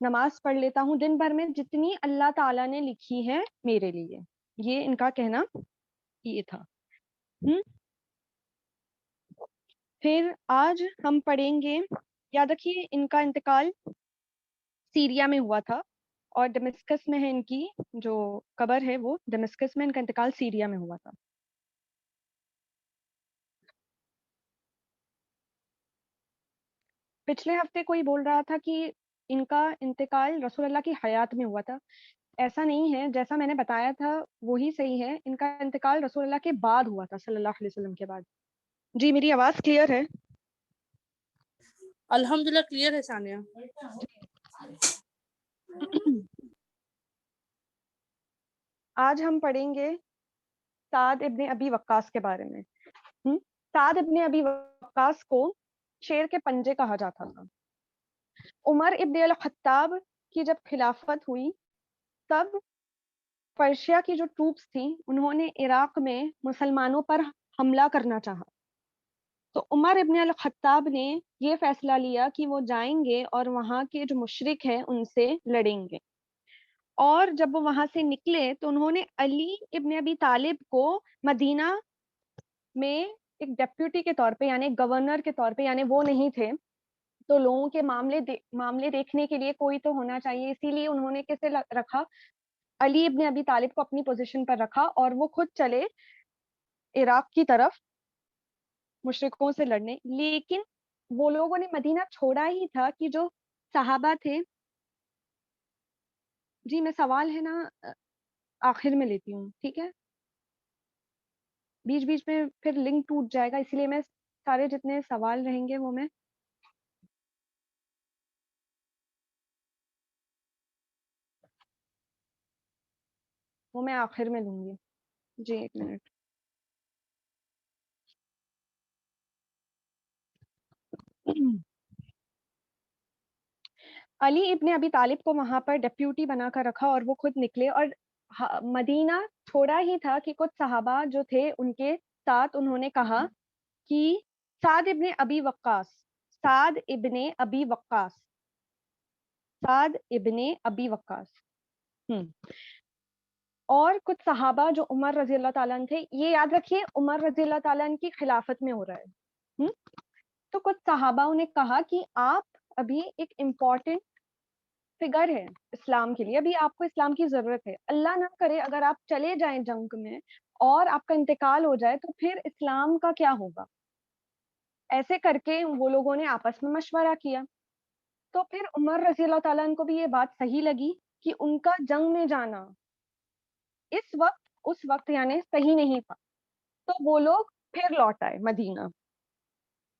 نماز پڑھ لیتا ہوں دن بھر میں جتنی اللہ تعالیٰ نے لکھی ہے میرے لیے. یہ ان کا کہنا یہ تھا. پھر آج ہم پڑھیں گے, یاد رکھیے ان کا انتقال سیریا میں ہوا تھا, اور ڈمسکس میں ہے ان کی جو قبر ہے, وہ ڈمسکس میں, ان کا انتقال سیریا میں ہوا تھا. پچھلے ہفتے کوئی بول رہا تھا کہ ان کا انتقال رسول اللہ کی حیات میں ہوا تھا. ایسا نہیں ہے, جیسا میں نے بتایا تھا وہی صحیح ہے. ان کا انتقال رسول اللہ کے بعد ہوا تھا, صلی اللہ علیہ وسلم کے بعد. جی میری آواز کلیئر ہے؟ الحمدللہ کلیئر ہے ثانیہ. آج ہم پڑھیں گے سعد ابن ابی وقاص کے بارے میں. سعد ابن ابی وقاص کو شیر کے پنجے کہا جاتا تھا. عمر ابن الخطاب کی جب خلافت ہوئی تب پرشیا کی جو ٹروپس تھیں انہوں نے عراق میں مسلمانوں پر حملہ کرنا چاہا. تو عمر ابن الخطاب نے یہ فیصلہ لیا کہ وہ جائیں گے اور وہاں کے جو مشرک ہیں ان سے لڑیں گے. اور جب وہ وہاں سے نکلے تو انہوں نے علی ابن ابی طالب کو مدینہ میں ایک ڈیپیوٹی کے طور پہ, یعنی گورنر کے طور پہ, یعنی وہ نہیں تھے تو لوگوں کے معاملے دیکھنے کے لیے کوئی تو ہونا چاہیے, اسی لیے انہوں نے کیسے رکھا, علی ابن ابی طالب کو اپنی پوزیشن پر رکھا, اور وہ خود چلے عراق کی طرف مشرکوں سے لڑنے. لیکن وہ لوگوں نے مدینہ چھوڑا ہی تھا کہ جو صحابہ تھے, جی میں سوال ہے نا آخر میں لیتی ہوں, ٹھیک ہے, بیچ بیچ میں پھر لنک ٹوٹ جائے گا, اسی لیے میں سارے جتنے سوال رہیں گے وہ میں آخر میں لوں گی. جی ایک منٹ. علی ابن ابی طالب کو وہاں پر ڈیپیوٹی بنا کر رکھا اور وہ خود نکلے, اور مدینہ چھوڑا ہی تھا کہ کچھ صحابہ جو تھے ان کے ساتھ انہوں نے کہا کہ سعد ابن ابی وقاص, سعد ابن ابی وقاص, سعد ابن ابی وقاص. اور کچھ صحابہ جو عمر رضی اللہ تعالیٰ عنہ تھے, یہ یاد رکھیے عمر رضی اللہ تعالیٰ عنہ کی خلافت میں ہو رہا ہے. تو کچھ صحابہ نے کہا کہ آپ ابھی ایک امپورٹنٹ فگر ہے اسلام کے لیے, ابھی آپ کو اسلام کی ضرورت ہے, اللہ نہ کرے اگر آپ چلے جائیں جنگ میں اور آپ کا انتقال ہو جائے تو پھر اسلام کا کیا ہوگا. ایسے کر کے وہ لوگوں نے آپس میں مشورہ کیا. تو پھر عمر رضی اللہ تعالیٰ عنہ کو بھی یہ بات صحیح لگی کہ ان کا جنگ میں جانا اس وقت یعنی صحیح نہیں تھا. تو وہ لوگ پھر لوٹ آئے مدینہ.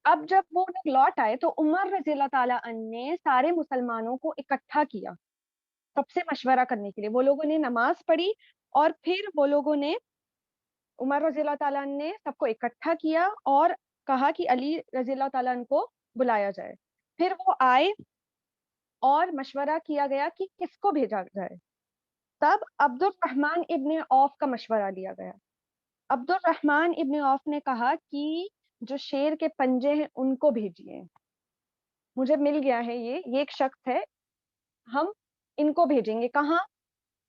اب جب وہ لوگ لوٹ آئے تو عمر رضی اللہ تعالیٰ عنہ نے سارے مسلمانوں کو اکٹھا کیا سب سے مشورہ کرنے کے لیے. وہ لوگوں نے نماز پڑھی اور پھر وہ لوگوں نے, عمر رضی اللہ تعالیٰ عنہ نے سب کو اکٹھا کیا اور کہا کہ علی رضی اللہ تعالیٰ عنہ کو بلایا جائے. پھر وہ آئے اور مشورہ کیا گیا کہ کس کو بھیجا جائے. تب عبد الرحمن ابن عوف کا مشورہ لیا گیا. عبد الرحمن ابن عوف نے کہا کہ جو شیر کے پنجے ہیں ان کو بھیجیے, مجھے مل گیا ہے یہ ایک شخص ہے, ہم ان کو بھیجیں گے. کہاں؟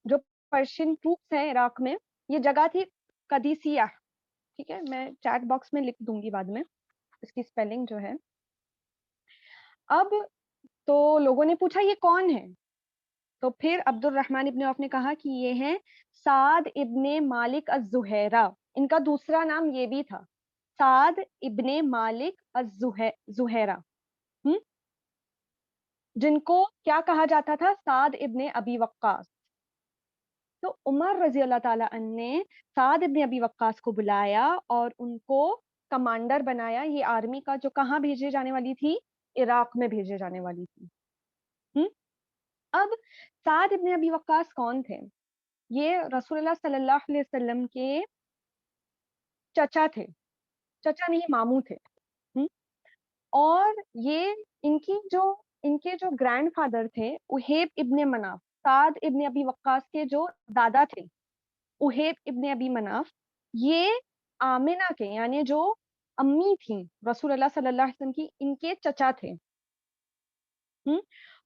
جو پرشین ٹروپس ہیں عراق میں, یہ جگہ تھی قادسیہ, ٹھیک ہے, میں چیٹ باکس میں لکھ دوں گی بعد میں اس کی اسپیلنگ جو ہے. اب تو لوگوں نے پوچھا یہ کون ہے, تو پھر عبد الرحمن ابن عوف نے کہا کہ یہ ہیں سعد ابن مالک الزہیرہ. ان کا دوسرا نام یہ بھی تھا, سعد ابن مالک الزہیرہ, جن کو کیا کہا جاتا تھا, سعد ابن ابی وقاص. تو عمر رضی اللہ تعالیٰ عنہ نے سعد ابن ابی وقاص کو بلایا اور ان کو کمانڈر بنایا یہ آرمی کا, جو کہاں بھیجے جانے والی تھی, عراق میں بھیجے جانے والی تھی. اب سعد ابن ابی وقاص کون تھے؟ یہ رسول اللہ صلی اللہ علیہ وسلم کے چچا تھے, چچا نہیں ماموں تھے. اور یہ ان کے جو گرینڈ فادر تھے اہیب ابن مناف, سعد ابن ابی وقاص کے جو دادا تھے اہیب ابن ابی مناف, یہ آمنہ کے یعنی جو امی تھیں رسول اللہ صلی اللہ علیہ وسلم کی, ان کے چچا تھے.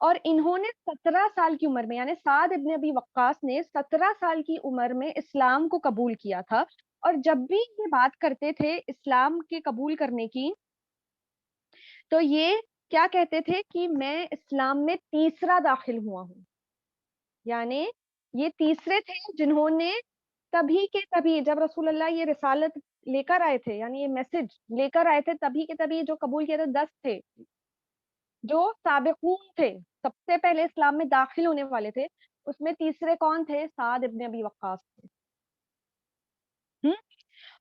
اور انہوں نے 17 سال کی عمر میں، یعنی سعد ابن ابی وقاص نے 17 سال کی عمر میں اسلام کو قبول کیا تھا، اور جب بھی یہ بات کرتے تھے اسلام کے قبول کرنے کی، تو یہ کیا کہتے تھے کہ میں اسلام میں تیسرا داخل ہوا ہوں، یعنی یہ تیسرے تھے جنہوں نے تبھی کے تبھی، جب رسول اللہ یہ رسالت لے کر آئے تھے، یعنی یہ میسج لے کر آئے تھے، تبھی کے تبھی جو قبول کیا تھا 10 تھے، جو سابقون تھے، سب سے پہلے اسلام میں داخل ہونے والے تھے، اس میں تیسرے کون تھے؟ سعد ابن ابی وقاص تھے۔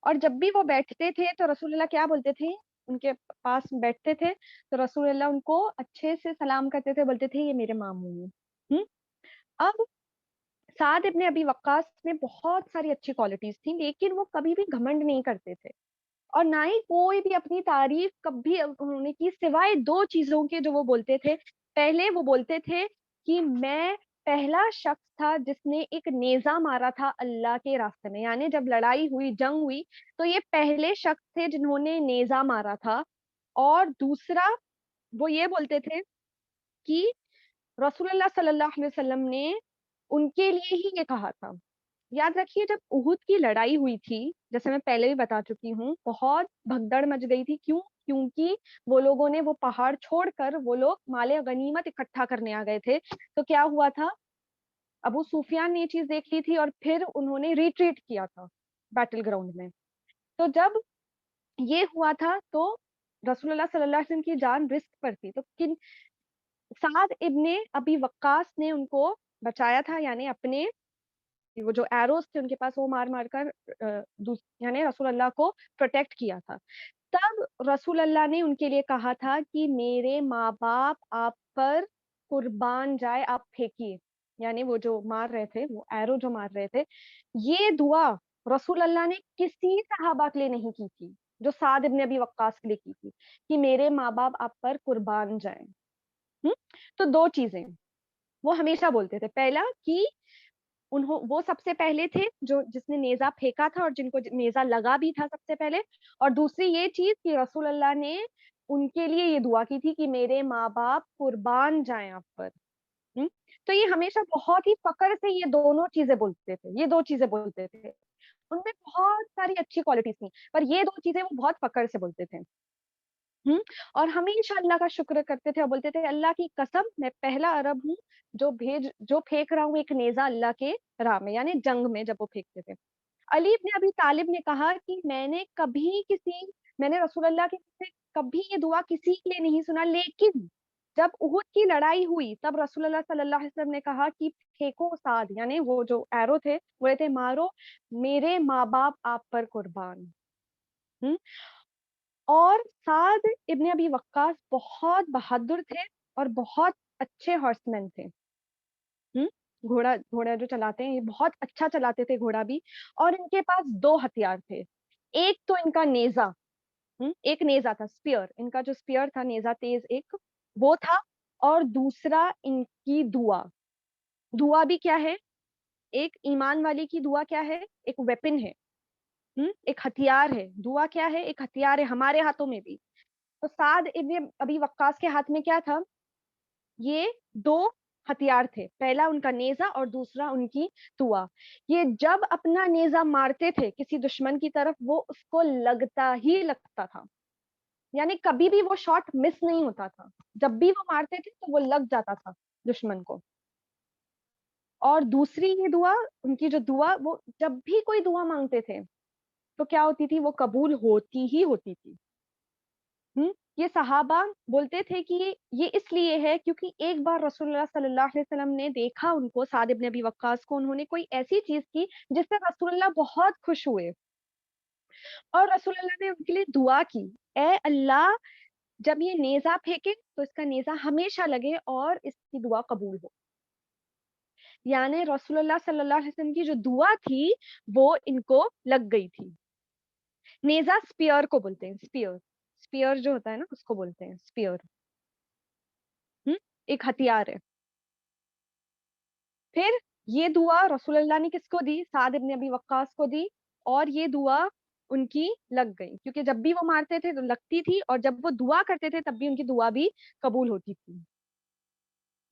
اور جب بھی وہ بیٹھتے تھے تو رسول اللہ کیا بولتے تھے؟ ان کے پاس بیٹھتے تھے تو رسول اللہ ان کو اچھے سے سلام کرتے تھے، بولتے تھے یہ میرے ماموں ہیں۔ اب سعد ابن ابی وقاص میں بہت ساری اچھی کوالٹیز تھیں، لیکن وہ کبھی بھی گھمنڈ نہیں کرتے تھے، اور نہ ہی کوئی بھی اپنی تعریف کبھی انہوں نے کی، سوائے 2 چیزوں کے جو وہ بولتے تھے۔ پہلے وہ بولتے تھے کہ میں پہلا شخص تھا جس نے ایک نیزہ مارا تھا اللہ کے راستے میں، یعنی جب لڑائی ہوئی، جنگ ہوئی، تو یہ پہلے شخص تھے جنہوں نے نیزہ مارا تھا۔ اور دوسرا وہ یہ بولتے تھے کہ رسول اللہ صلی اللہ علیہ وسلم نے ان کے لیے ہی یہ کہا تھا۔ یاد رکھیے جب احد کی لڑائی ہوئی تھی، جیسے میں پہلے بھی بتا چکی ہوں، بہت بھگدڑ مچ گئی تھی، کیونکہ وہ لوگوں نے وہ پہاڑ چھوڑ کر وہ لوگ مال غنیمت اکٹھا کرنے آ گئے تھے، تو کیا ہوا تھا؟ ابو سفیان نے یہ چیز دیکھ لی تھی اور پھر انہوں نے ریٹریٹ کیا تھا بیٹل گراؤنڈ میں۔ تو جب یہ ہوا تھا تو رسول اللہ صلی اللہ علیہ وسلم کی جان رسک پر تھی، تو سعد ابن ابی وقاص نے ان کو بچایا تھا، یعنی اپنے وہ جو ایروز تھے ان کے پاس، وہ مار مار کر یعنی رسول اللہ کو پروٹیکٹ کیا تھا۔ تب رسول اللہ نے ان کے لیے کہا تھا کہ میرے ماں باپ آپ پر قربان جائے، آپ پھینکیے، یعنی وہ جو مار رہے تھے، وہ ایرو جو مار رہے تھے، یہ دعا رسول اللہ نے کسی صحابہ کے لیے نہیں کی تھی، جو سعد ابن ابی وقاص کے لیے کی تھی، کہ میرے ماں باپ آپ پر قربان جائیں۔ تو 2 چیزیں وہ ہمیشہ بولتے تھے، پہلا کہ وہ سب سے پہلے تھے جو جس نے نیزہ پھینکا تھا اور جن کو نیزہ لگا بھی تھا سب سے پہلے، اور دوسری یہ چیز کہ رسول اللہ نے ان کے لیے یہ دعا کی تھی کہ میرے ماں باپ قربان جائیں آپ پر۔ تو یہ ہمیشہ بہت ہی فخر سے یہ دونوں چیزیں بولتے تھے، یہ 2 چیزیں بولتے تھے، ان میں بہت ساری اچھی کوالٹیز تھیں، پر یہ 2 چیزیں وہ بہت فخر سے بولتے تھے۔ اور ہمیشہ اللہ کا شکر کرتے تھے اور بولتے تھے اللہ کی قسم میں پہلا عرب ہوں جو پھینک رہا ہوں ایک نیزہ اللہ کے راہ میں، یعنی جنگ میں جب وہ پھینکتے تھے۔ علی ابن ابی طالب نے کہا کہ میں نے رسول اللہ کے سے کبھی یہ دعا کسی کے لیے نہیں سنا، لیکن جب احد کی لڑائی ہوئی تب رسول اللہ صلی اللہ علیہ وسلم نے کہا کہ پھینکو سعد، یعنی وہ جو ایرو تھے بولے تھے مارو، میرے ماں باپ آپ پر قربان۔ اور سعد ابن ابی وقاص بہت بہادر تھے اور بہت اچھے ہارس مین تھے۔ گھوڑا جو چلاتے ہیں یہ بہت اچھا چلاتے تھے گھوڑا بھی، اور ان کے پاس 2 ہتھیار تھے، ایک تو ان کا نیزہ، ایک نیزہ تھا، سپیئر، ان کا جو سپیئر تھا نیزہ تیز ایک وہ تھا، اور دوسرا ان کی دعا۔ دعا بھی کیا ہے؟ ایک ایمان والی کی دعا کیا ہے؟ ایک ویپن ہے، ایک ہتھیار ہے۔ دعا کیا ہے؟ ایک ہتھیار ہے، ہمارے ہاتھوں میں بھی۔ تو سعد ابن ابی وقاص کے ہاتھ میں کیا تھا؟ یہ 2 ہتھیار تھے، پہلا ان کا نیزہ اور دوسرا ان کی دعا۔ یہ جب اپنا نیزہ مارتے تھے کسی دشمن کی طرف، وہ اس کو لگتا ہی لگتا تھا، یعنی کبھی بھی وہ شاٹ مس نہیں ہوتا تھا، جب بھی وہ مارتے تھے تو وہ لگ جاتا تھا دشمن کو۔ اور دوسری یہ دعا، ان کی جو دعا، وہ جب بھی کوئی دعا مانگتے تھے تو کیا ہوتی تھی؟ وہ قبول ہوتی ہی ہوتی تھی۔ یہ صحابہ بولتے تھے کہ یہ اس لیے ہے کیونکہ ایک بار رسول اللہ صلی اللہ علیہ وسلم نے دیکھا ان کو، سعد ابن ابی وقاص کو، انہوں نے کوئی ایسی چیز کی جس سے رسول اللہ بہت خوش ہوئے، اور رسول اللہ نے ان کے لیے دعا کی، اے اللہ جب یہ نیزہ پھینکے تو اس کا نیزہ ہمیشہ لگے اور اس کی دعا قبول ہو۔ یعنی رسول اللہ صلی اللہ علیہ وسلم کی جو دعا تھی وہ ان کو لگ گئی تھی۔ نیزہ سپیئر کو بولتے ہیں، سپیئر جو ہوتا ہے نا اس کو بولتے ہیں سپیئر، ایک ہتھیار ہے۔ پھر یہ دعا رسول اللہ نے کس کو دی؟ سعد ابن ابی وقاص کو دی، اور یہ دعا ان کی لگ گئی، کیونکہ جب بھی وہ مارتے تھے تو لگتی تھی، اور جب وہ دعا کرتے تھے تب بھی ان کی دعا بھی قبول ہوتی تھی۔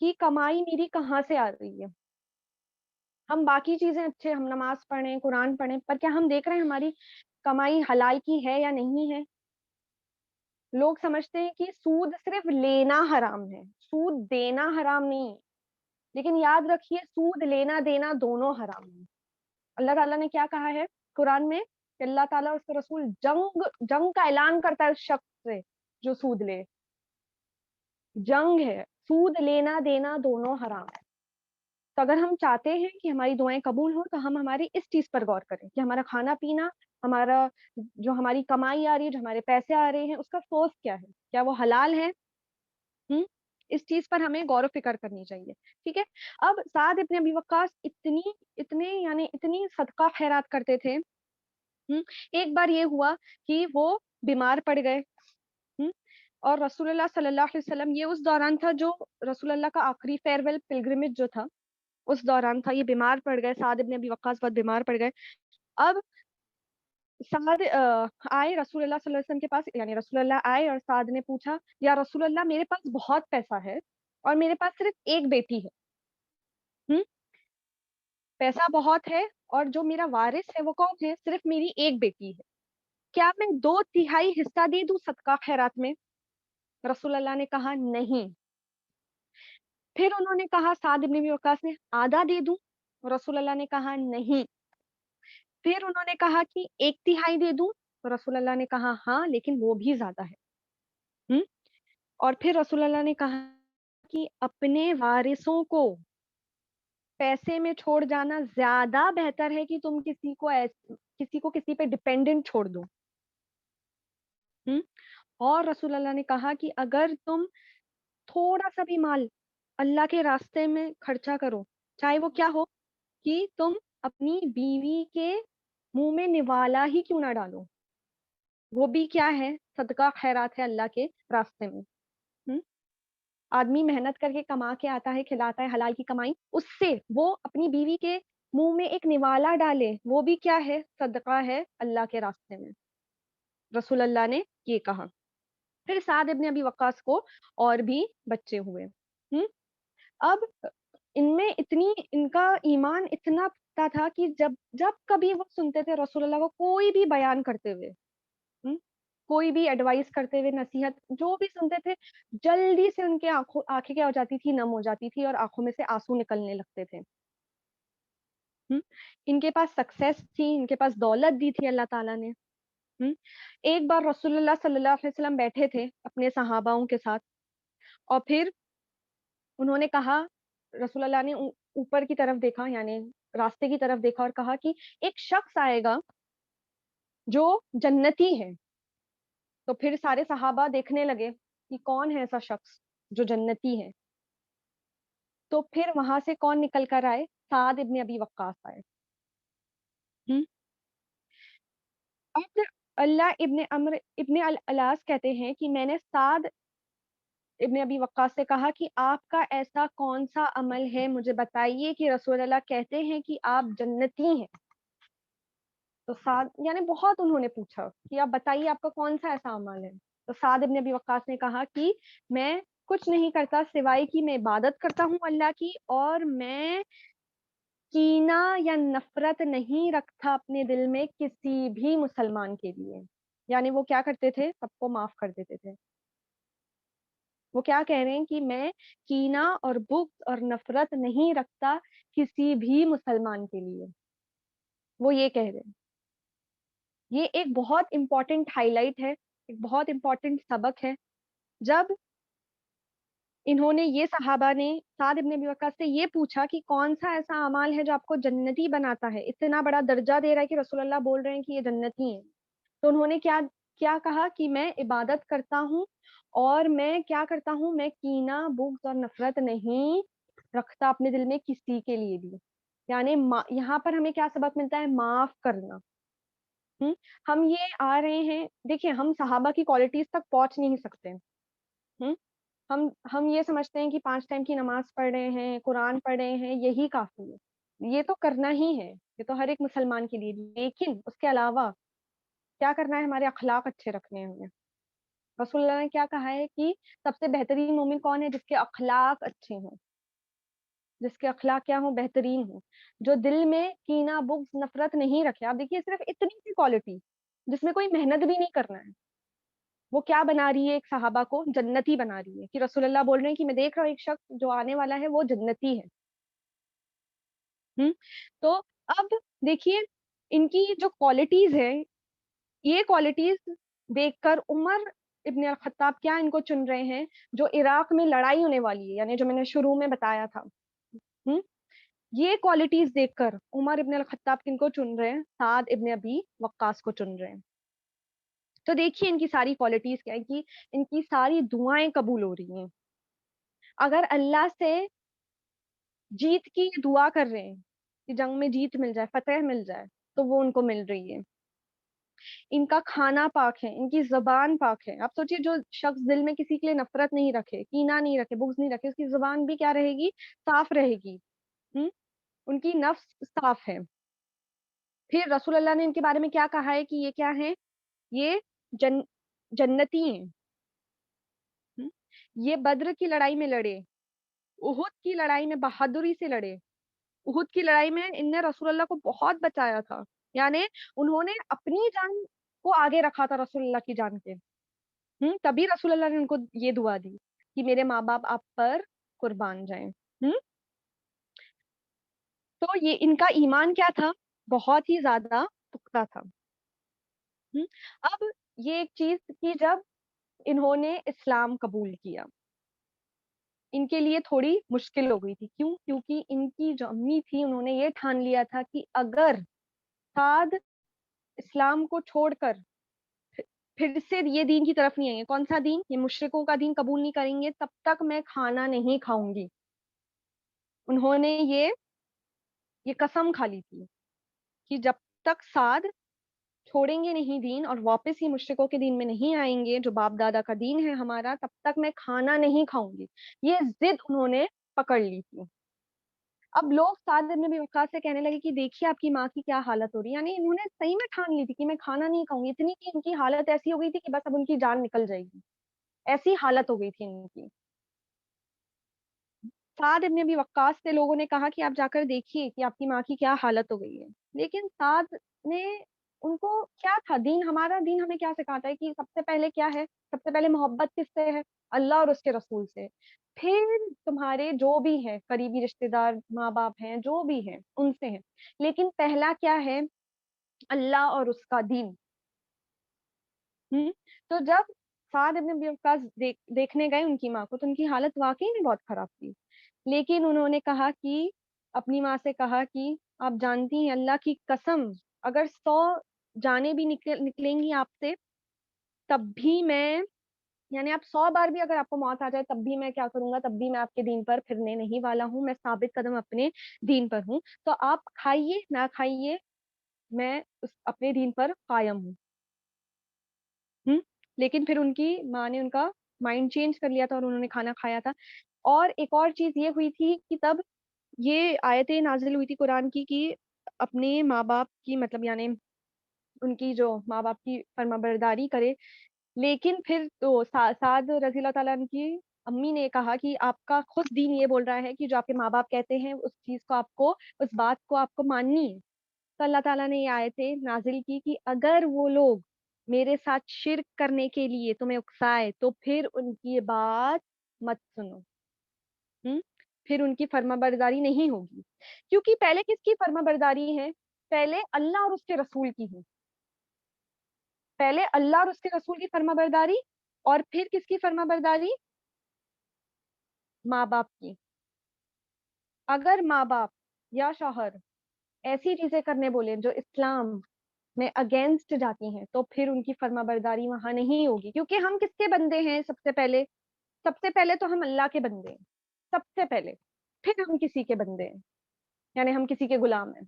کہ کمائی میری کہاں سے آ رہی ہے. ہم باقی چیزیں اچھے، ہم نماز پڑھیں، قرآن پڑھیں، پر کیا ہم دیکھ رہے ہیں ہماری کمائی حلال کی ہے یا نہیں ہے؟ لوگ سمجھتے ہیں کہ سود صرف لینا حرام ہے، سود دینا حرام نہیں ہے. لیکن یاد رکھیے سود لینا دینا دونوں حرام ہیں. اللہ تعالیٰ نے کیا کہا ہے قرآن میں کہ اللہ تعالیٰ اور اس کے رسول جنگ کا اعلان کرتا ہے اس شخص سے جو سود لے. جنگ ہے، سود لینا دینا دونوں حرام ہے. تو اگر ہم چاہتے ہیں کہ ہماری دعائیں قبول ہوں تو ہم ہماری اس چیز پر غور کریں کہ ہمارا کھانا پینا، ہمارا جو ہماری کمائی آ رہی ہے، جو ہمارے پیسے آ رہے ہیں، اس کا سورس کیا ہے، کیا وہ حلال ہے. اس چیز پر ہمیں غور و فکر کرنی چاہیے. ٹھیک ہے. اب سعد ابن ابی وقاص اتنی صدقہ خیرات کرتے تھے. ایک بار یہ ہوا کہ وہ بیمار پڑ گئے. اور رسول اللہ صلی اللہ علیہ وسلم، یہ اس دوران تھا جو رسول اللہ کا آخری فیئر پلگرمیج جو تھا، اس دوران تھا. یہ بیمار پڑ گئے، سعد ابن ابی وقاص بہت بیمار پڑ گئے. اب سعد آئے رسول اللہ صلی اللہ علیہ وسلم کے پاس، یعنی رسول اللہ آئے اور سعد نے پوچھا یا رسول اللہ میرے پاس بہت پیسہ ہے اور میرے پاس صرف ایک بیٹی ہے. پیسہ بہت ہے اور جو میرا وارث ہے وہ کون ہے؟ صرف میری ایک بیٹی ہے. کیا میں 2/3 حصہ دے دوں صدقہ خیرات میں؟ رسول اللہ نے کہا نہیں. پھر انہوں نے کہا، سعد ابن ابی وقاص نے، آدھا دے دوں؟ رسول اللہ نے کہا نہیں. پھر انہوں نے کہا کہ 1/3 دے دوں؟ رسول اللہ نے کہا ہاں لیکن وہ بھی زیادہ ہے. اور پھر رسول اللہ نے کہا کہ اپنے وارثوں کو پیسے میں چھوڑ جانا زیادہ بہتر ہے کہ تم کسی پہ ڈپینڈنٹ چھوڑ دو. اور رسول اللہ نے کہا کہ اگر تم تھوڑا سا بھی مال اللہ کے راستے میں خرچہ کرو، چاہے وہ کیا ہو، کہ تم اپنی بیوی کے منہ میں نوالا ہی کیوں نہ ڈالو، وہ بھی کیا ہے؟ صدقہ خیرات ہے اللہ کے راستے میں. آدمی محنت کر کے کما کے آتا ہے، کھلاتا ہے حلال کی کمائی، اس سے وہ اپنی بیوی کے منہ میں ایک نوالا ڈالے، وہ بھی کیا ہے؟ صدقہ ہے اللہ کے راستے میں. رسول اللہ نے یہ کہا. پھر سعد ابن ابی وقاص کو اور بھی بچے ہوئے. اب ان کا ایمان اتنا پختہ تھا کہ جب کبھی وہ سنتے تھے رسول اللہ کو کوئی بھی بیان کرتے ہوئے، کوئی بھی ایڈوائس کرتے ہوئے، نصیحت جو بھی سنتے تھے، جلدی سے ان کے آنکھیں کیا ہو جاتی تھی؟ نم ہو جاتی تھی اور آنکھوں میں سے آنسو نکلنے لگتے تھے. ان کے پاس سکسیس تھی، ان کے پاس دولت دی تھی اللہ تعالیٰ نے. ایک بار رسول اللہ صلی اللہ علیہ وسلم بیٹھے تھے اپنے صحاباؤں کے ساتھ، اور پھر انہوں نے کہا، رسول اللہ نے اوپر کی طرف دیکھا، یعنی راستے کی طرف دیکھا اور کہا کہ ایک شخص آئے گا جو جنتی ہے. تو پھر سارے صحابہ دیکھنے لگے کہ کون ہے ایسا شخص جو جنتی ہے. تو پھر وہاں سے کون نکل کر آئے؟ سعد ابن ابی وقاص آئے. اب اللہ ابن عمر ابن العاص کہتے ہیں کہ میں نے سعد ابن ابی وقاص سے کہا کہ آپ کا ایسا کون سا عمل ہے مجھے بتائیے کہ رسول اللہ کہتے ہیں کہ آپ جنتی ہیں. تو سعد، یعنی بہت انہوں نے پوچھا کہ آپ بتائیے آپ کا کون سا ایسا عمل ہے. تو سعد ابن ابی وقاص نے کہا کہ میں کچھ نہیں کرتا سوائے کہ میں عبادت کرتا ہوں اللہ کی، اور میں کینہ یا نفرت نہیں رکھتا اپنے دل میں کسی بھی مسلمان کے لیے. یعنی وہ کیا کرتے تھے؟ سب کو معاف کر دیتے تھے. وہ کیا کہہ رہے ہیں کہ میں کینہ اور بغض اور نفرت نہیں رکھتا کسی بھی مسلمان کے لیے. وہ یہ کہہ رہے ہیں. یہ ایک بہت امپورٹنٹ ہائی لائٹ ہے، ایک بہت امپورٹنٹ سبق ہے. جب انہوں نے، یہ صحابہ نے سعد ابن ابی وقاص سے یہ پوچھا کہ کون سا ایسا اعمال ہے جو آپ کو جنتی بناتا ہے، اتنا بڑا درجہ دے رہا ہے کہ رسول اللہ بول رہے ہیں کہ یہ جنتی ہیں، تو انہوں نے کیا کہا کہ میں عبادت کرتا ہوں اور میں کیا کرتا ہوں، میں کینہ بغض اور نفرت نہیں رکھتا اپنے دل میں کسی کے لیے بھی. یعنی یہاں پر ہمیں کیا سبق ملتا ہے؟ معاف کرنا. ہم یہ آ رہے ہیں، دیکھیں ہم صحابہ کی کوالٹیز تک پہنچ نہیں سکتے. ہم یہ سمجھتے ہیں کہ 5 ٹائم کی نماز پڑھ رہے ہیں، قرآن پڑھ رہے ہیں، یہی کافی ہے. یہ تو کرنا ہی ہے، یہ تو ہر ایک مسلمان کے لیے، لیکن اس کے علاوہ کیا کرنا ہے؟ ہمارے اخلاق اچھے رکھنے ہیں ہمیں. رسول اللہ نے کیا کہا ہے کہ سب سے بہترین مومن کون ہے؟ جس کے اخلاق اچھے ہوں. جس کے اخلاق کیا ہوں؟ بہترین ہوں، جو دل میں کینہ بغض نفرت نہیں رکھے. آپ دیکھیے صرف اتنی سی کوالٹی جس میں کوئی محنت بھی نہیں کرنا ہے، وہ کیا بنا رہی ہے؟ ایک صحابہ کو جنتی بنا رہی ہے. کہ رسول اللہ بول رہے ہیں کہ میں دیکھ رہا ہوں ایک شخص جو آنے والا ہے وہ جنتی ہے. تو اب دیکھیے ان کی جو کوالٹیز ہے، یہ کوالٹیز دیکھ کر عمر ابن الخطاب کیا ان کو چن رہے ہیں؟ جو عراق میں لڑائی ہونے والی ہے، یعنی جو میں نے شروع میں بتایا تھا. یہ کوالٹیز دیکھ کر عمر ابن الخطاب کن کو چن رہے ہیں؟ سعد ابن ابی وقاص کو چن رہے ہیں. تو دیکھیے ان کی ساری کوالٹیز کیا ہے کہ ان کی ساری دعائیں قبول ہو رہی ہیں. اگر اللہ سے جیت کی دعا کر رہے ہیں کہ جنگ میں جیت مل جائے، فتح مل جائے، تو وہ ان کو مل رہی ہے. ان کا کھانا پاک ہے، ان کی زبان پاک ہے. آپ سوچیے جو شخص دل میں کسی کے لیے نفرت نہیں رکھے، کینہ نہیں رکھے، بغض نہیں رکھے، اس کی زبان بھی کیا رہے گی؟ صاف رہے گی. ان کی نفس صاف ہے. پھر رسول اللہ نے ان کے بارے میں کیا کہا ہے کہ یہ کیا ہے؟ یہ جنتی ہیں. یہ بدر کی لڑائی میں لڑے، احد کی لڑائی میں بہادری سے لڑے. احد کی لڑائی میں ان نے رسول اللہ کو بہت بچایا تھا، یعنی انہوں نے اپنی جان کو آگے رکھا تھا رسول اللہ کی جان کے. تبھی رسول اللہ نے ان کو یہ دعا دی کہ میرے ماں باپ آپ پر قربان جائیں. تو یہ ان کا ایمان کیا تھا؟ بہت ہی زیادہ پختہ تھا. اب یہ ایک چیز کی جب انہوں نے اسلام قبول کیا، ان کے لیے تھوڑی مشکل ہو گئی تھی. کیوں؟ کیونکہ ان کی جو امی تھی انہوں نے یہ ٹھان لیا تھا کہ اگر سعد اسلام کو چھوڑ کر پھر سے یہ دین کی طرف نہیں آئیں گے. کون سا دین؟ یہ مشرکوں کا دین قبول نہیں کریں گے، تب تک میں کھانا نہیں کھاؤں گی. انہوں نے یہ قسم کھا لی تھی کہ جب تک سعد چھوڑیں گے نہیں دین اور واپس ہی مشرکوں کے دین میں نہیں آئیں گے جو باپ دادا کا دین ہے ہمارا، تب تک میں کھانا نہیں کھاؤں گی. یہ ضد انہوں نے پکڑ لی تھی. اب لوگ سعد بن ابی وقاص سے کہنے لگے کہ دیکھیے آپ کی ماں کی کیا حالت ہو رہی ہے. یعنی انہوں نے صحیح میں ٹھان لی تھی کہ میں کھانا نہیں کھاؤں گی، اتنی کہ ان کی حالت ایسی ہو گئی تھی کہ بس اب ان کی جان نکل جائے گی، ایسی حالت ہو گئی تھی ان کی. سعد ابن ابی وقاص سے لوگوں نے کہا کہ آپ جا کر دیکھیے کہ آپ کی ماں کی کیا حالت ہو گئی ہے. لیکن سعد نے ان کو کیا تھا؟ دین، ہمارا دین ہمیں کیا سکھاتا ہے کہ سب سے پہلے کیا ہے؟ سب سے پہلے محبت کس سے ہے؟ اللہ اور اس کے رسول سے. پھر تمہارے جو بھی ہے قریبی رشتے دار، ماں باپ ہیں، جو بھی ہیں ان سے ہے، لیکن پہلا کیا ہے؟ اللہ اور اس کا دین. تو جب سعد ابن ابی وقاص دیکھنے گئے ان کی ماں کو تو ان کی حالت واقعی میں بہت خراب تھی. لیکن انہوں نے کہا کہ اپنی ماں سے کہا کہ آپ جانتی ہیں اللہ کی قسم اگر 100 جانیں بھی نکلیں گی آپ سے تب بھی میں، یعنی آپ 100 بار بھی اگر آپ کو موت آ جائے تب بھی میں کیا کروں گا؟ تب بھی میں آپ کے دین پر پھرنے نہیں والا ہوں، میں ثابت قدم اپنے دین پر ہوں. تو آپ کھائیے نہ کھائیے، میں اپنے دین پر قائم ہوں. لیکن پھر ان کی ماں نے ان کا مائنڈ چینج کر لیا تھا اور انہوں نے کھانا کھایا تھا. اور ایک اور چیز یہ ہوئی تھی کہ تب یہ آیتیں نازل ہوئی تھی قرآن کی کہ اپنے ماں باپ کی، مطلب یعنی ان کی جو ماں باپ کی فرما برداری کرے. لیکن پھر تو سعد رضی اللہ تعالیٰ عنہ کی امی نے کہا کہ آپ کا خود دین یہ بول رہا ہے کہ جو آپ کے ماں باپ کہتے ہیں اس چیز کو آپ کو، اس بات کو آپ کو ماننی ہے. تو اللہ تعالیٰ نے یہ آیتیں نازل کی کہ اگر وہ لوگ میرے ساتھ شرک کرنے کے لیے تمہیں اکسائے تو پھر ان کی بات مت سنو. پھر ان کی فرما برداری نہیں ہوگی. کیونکہ پہلے کس کی فرما برداری ہے؟ پہلے اللہ اور اس کے رسول کی ہے. پہلے اللہ اور اس کے رسول کی فرما برداری، اور پھر کس کی فرما برداری؟ ماں باپ کی. اگر ماں باپ یا شوہر ایسی چیزیں کرنے بولے جو اسلام میں اگینسٹ جاتی ہیں تو پھر ان کی فرما برداری وہاں نہیں ہوگی. کیونکہ ہم کس کے بندے ہیں؟ سب سے پہلے تو ہم اللہ کے بندے ہیں سب سے پہلے، پھر ہم کسی کے بندے ہیں، یعنی ہم کسی کے غلام ہیں.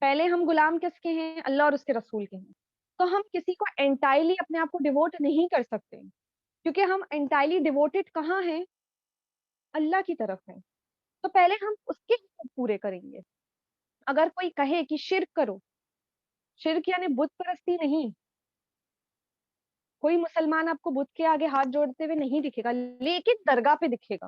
پہلے ہم غلام کس کے ہیں؟ اللہ اور اس کے رسول کے ہیں. تو ہم کسی کو انٹائرلی اپنے آپ کو ڈیووٹ نہیں کر سکتے، کیونکہ ہم انٹائرلی ڈیووٹڈ کہاں ہیں؟ اللہ کی طرف ہیں. تو پہلے ہم اس کے حقوق پورے کریں گے. اگر کوئی کہے کہ شرک کرو، شرک یعنی بت پرستی نہیں. کوئی مسلمان آپ کو بت کے آگے ہاتھ جوڑتے ہوئے نہیں دکھے گا، لیکن درگاہ پہ دکھے گا.